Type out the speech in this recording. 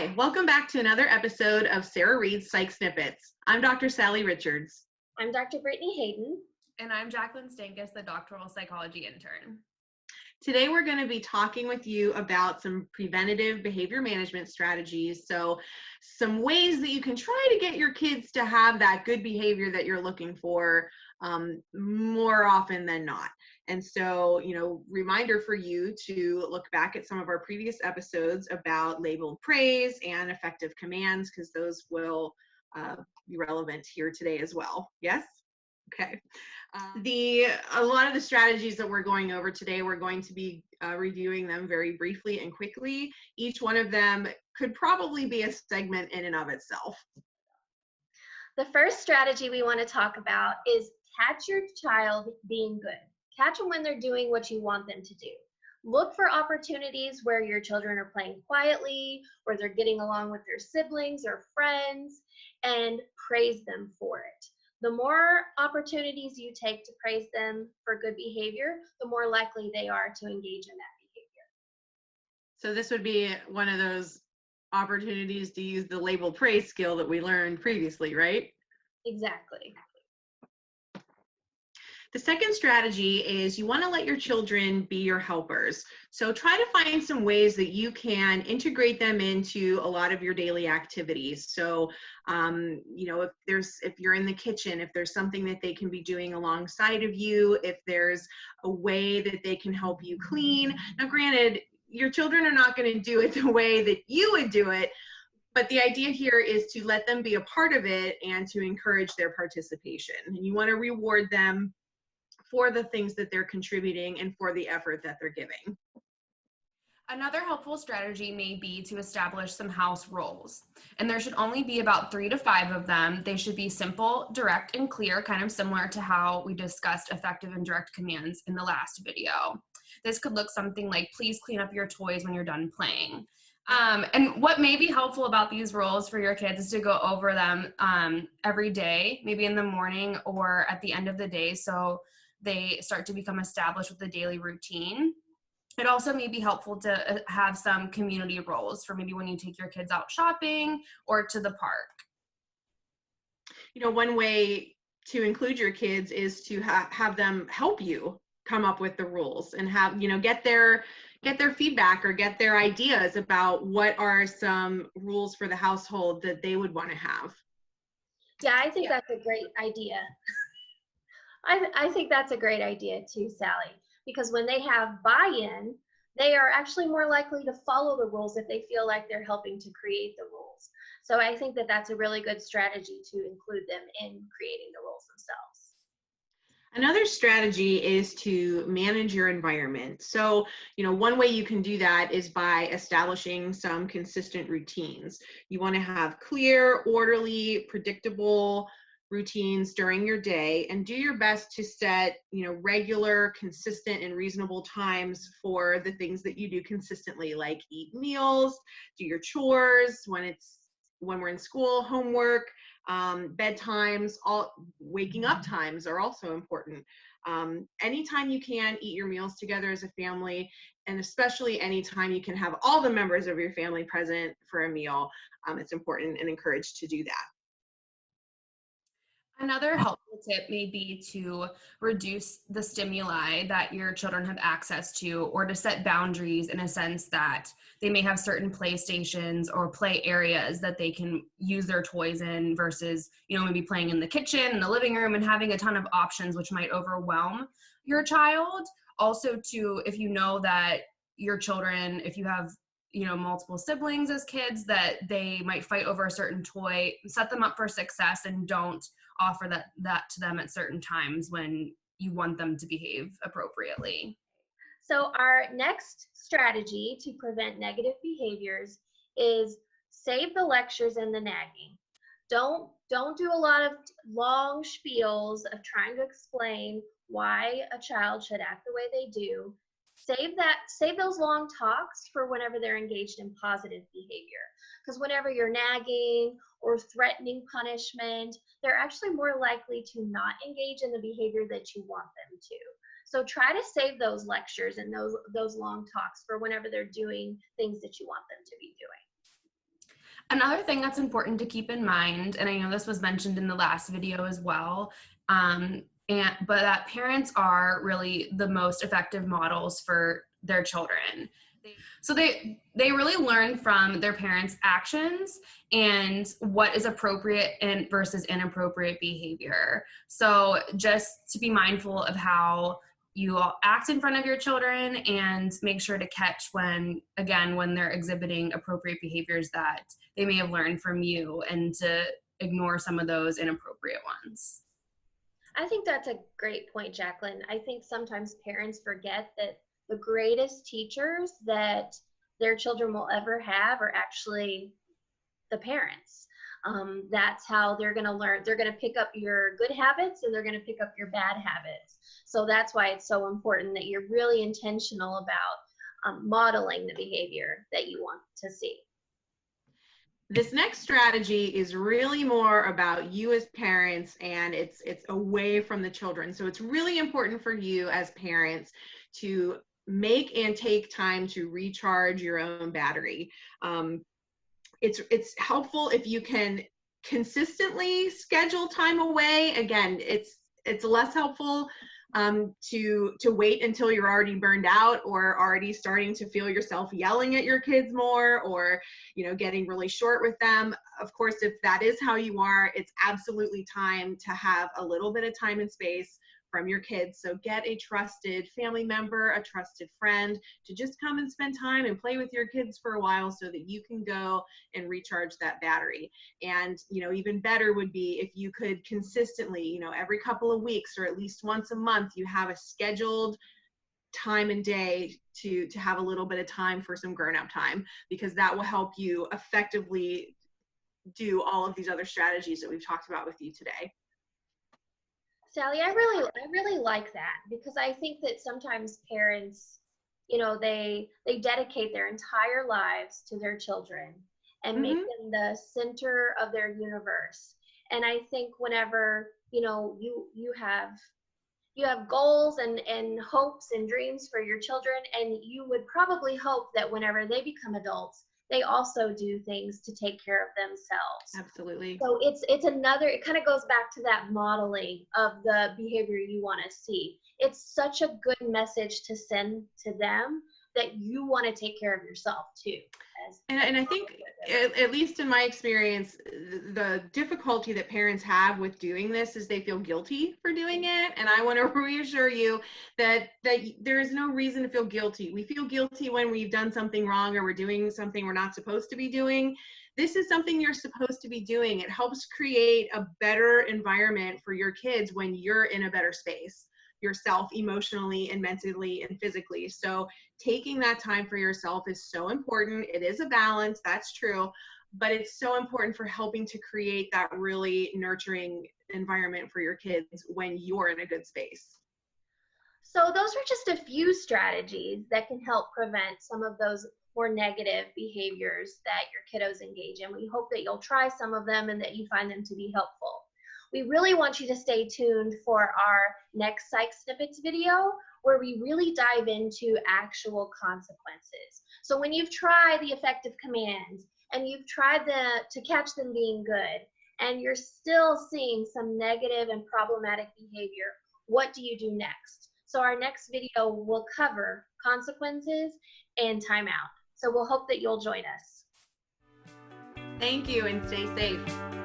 Hi, welcome back to another episode of Sarah Reed's Psych Snippets. I'm Dr. Sallie Richards. I'm Dr. Brittany Hayden. And I'm Jaclynn Stankus, the doctoral psychology intern. Today we're going to be talking with you about some preventative behavior management strategies. So some ways that you can try to get your kids to have that good behavior that you're looking for more often than not. And so, reminder for you to look back at some of our previous episodes about labeled praise and effective commands, because those will be relevant here today as well. Yes? Okay. A lot of the strategies that we're going over today, we're going to be reviewing them very briefly and quickly. Each one of them could probably be a segment in and of itself. The first strategy we want to talk about is catch your child being good. Catch them when they're doing what you want them to do. Look for opportunities where your children are playing quietly, or they're getting along with their siblings or friends, and praise them for it. The more opportunities you take to praise them for good behavior, the more likely they are to engage in that behavior. So this would be one of those opportunities to use the label praise skill that we learned previously, right? Exactly. The second strategy is you want to let your children be your helpers. So try to find some ways that you can integrate them into a lot of your daily activities. So, if you're in the kitchen, if there's something that they can be doing alongside of you, if there's a way that they can help you clean. Now, granted, your children are not going to do it the way that you would do it, but the idea here is to let them be a part of it and to encourage their participation. And you want to reward them for the things that they're contributing and for the effort that they're giving. Another helpful strategy may be to establish some house roles, and there should only be about 3 to 5 of them. They should be simple, direct, and clear, kind of similar to how we discussed effective and direct commands in the last video. This could look something like, please clean up your toys when you're done playing. And what may be helpful about these roles for your kids is to go over them every day, maybe in the morning or at the end of the day, so they start to become established with the daily routine. It also may be helpful to have some community roles for maybe when you take your kids out shopping or to the park. One way to include your kids is to have them help you come up with the rules and have, get their feedback or get their ideas about what are some rules for the household that they would want to have. Yeah, I think that's a great idea. I think that's a great idea too, Sallie, because when they have buy-in, they are actually more likely to follow the rules if they feel like they're helping to create the rules. So I think that that's a really good strategy to include them in creating the rules themselves. Another strategy is to manage your environment. So, one way you can do that is by establishing some consistent routines. You want to have clear, orderly, predictable routines during your day, and do your best to set, regular, consistent, and reasonable times for the things that you do consistently, like eat meals, do your chores when we're in school, homework, bedtimes, all waking up times are also important. Anytime you can, eat your meals together as a family, and especially anytime you can have all the members of your family present for a meal, it's important and encouraged to do that. Another helpful tip may be to reduce the stimuli that your children have access to, or to set boundaries in a sense that they may have certain play stations or play areas that they can use their toys in versus, maybe playing in the kitchen, in the living room, and having a ton of options which might overwhelm your child. Also, if you know that your children, if you have multiple siblings as kids, that they might fight over a certain toy, set them up for success and don't offer that to them at certain times when you want them to behave appropriately. So our next strategy to prevent negative behaviors is save the lectures and the nagging. Don't do a lot of long spiels of trying to explain why a child should act the way they do. Save those long talks for whenever they're engaged in positive behavior. Because whenever you're nagging or threatening punishment, they're actually more likely to not engage in the behavior that you want them to. So try to save those lectures and those long talks for whenever they're doing things that you want them to be doing. Another thing that's important to keep in mind, and I know this was mentioned in the last video as well, but that parents are really the most effective models for their children. So they really learn from their parents' actions and what is appropriate and versus inappropriate behavior. So just to be mindful of how you all act in front of your children and make sure to catch when they're exhibiting appropriate behaviors that they may have learned from you, and to ignore some of those inappropriate ones. I think that's a great point, Jaclynn. I think sometimes parents forget that the greatest teachers that their children will ever have are actually the parents. That's how they're going to learn. They're going to pick up your good habits, and they're going to pick up your bad habits. So that's why it's so important that you're really intentional about modeling the behavior that you want to see. This next strategy is really more about you as parents, and it's away from the children. So it's really important for you as parents to make and take time to recharge your own battery. It's helpful if you can consistently schedule time away. Again, it's less helpful to wait until you're already burned out, or already starting to feel yourself yelling at your kids more, or getting really short with them. Of course, if that is how you are, it's absolutely time to have a little bit of time and space from your kids. So get a trusted family member, a trusted friend to just come and spend time and play with your kids for a while, so that you can go and recharge that battery. And even better would be if you could consistently, every couple of weeks or at least once a month, you have a scheduled time and day to have a little bit of time for some grown-up time, because that will help you effectively do all of these other strategies that we've talked about with you today. Sallie, I really like that, because I think that sometimes parents, they dedicate their entire lives to their children and make them the center of their universe. And I think whenever, you have goals and hopes and dreams for your children, and you would probably hope that whenever they become adults, they also do things to take care of themselves. Absolutely. So it kind of goes back to that modeling of the behavior you want to see. It's such a good message to send to them that you want to take care of yourself too. And I think, at least in my experience, the difficulty that parents have with doing this is they feel guilty for doing it. And I want to reassure you that there is no reason to feel guilty. We feel guilty when we've done something wrong, or we're doing something we're not supposed to be doing. This is something you're supposed to be doing. It helps create a better environment for your kids when you're in a better space yourself, emotionally and mentally and physically. So taking that time for yourself is so important. It is a balance, that's true, but it's so important for helping to create that really nurturing environment for your kids when you're in a good space. So those are just a few strategies that can help prevent some of those more negative behaviors that your kiddos engage in. We hope that you'll try some of them and that you find them to be helpful. We really want you to stay tuned for our next Psych Snippets video, where we really dive into actual consequences. So when you've tried the effective commands and you've tried to catch them being good, and you're still seeing some negative and problematic behavior, what do you do next? So our next video will cover consequences and timeout. So we'll hope that you'll join us. Thank you, and stay safe.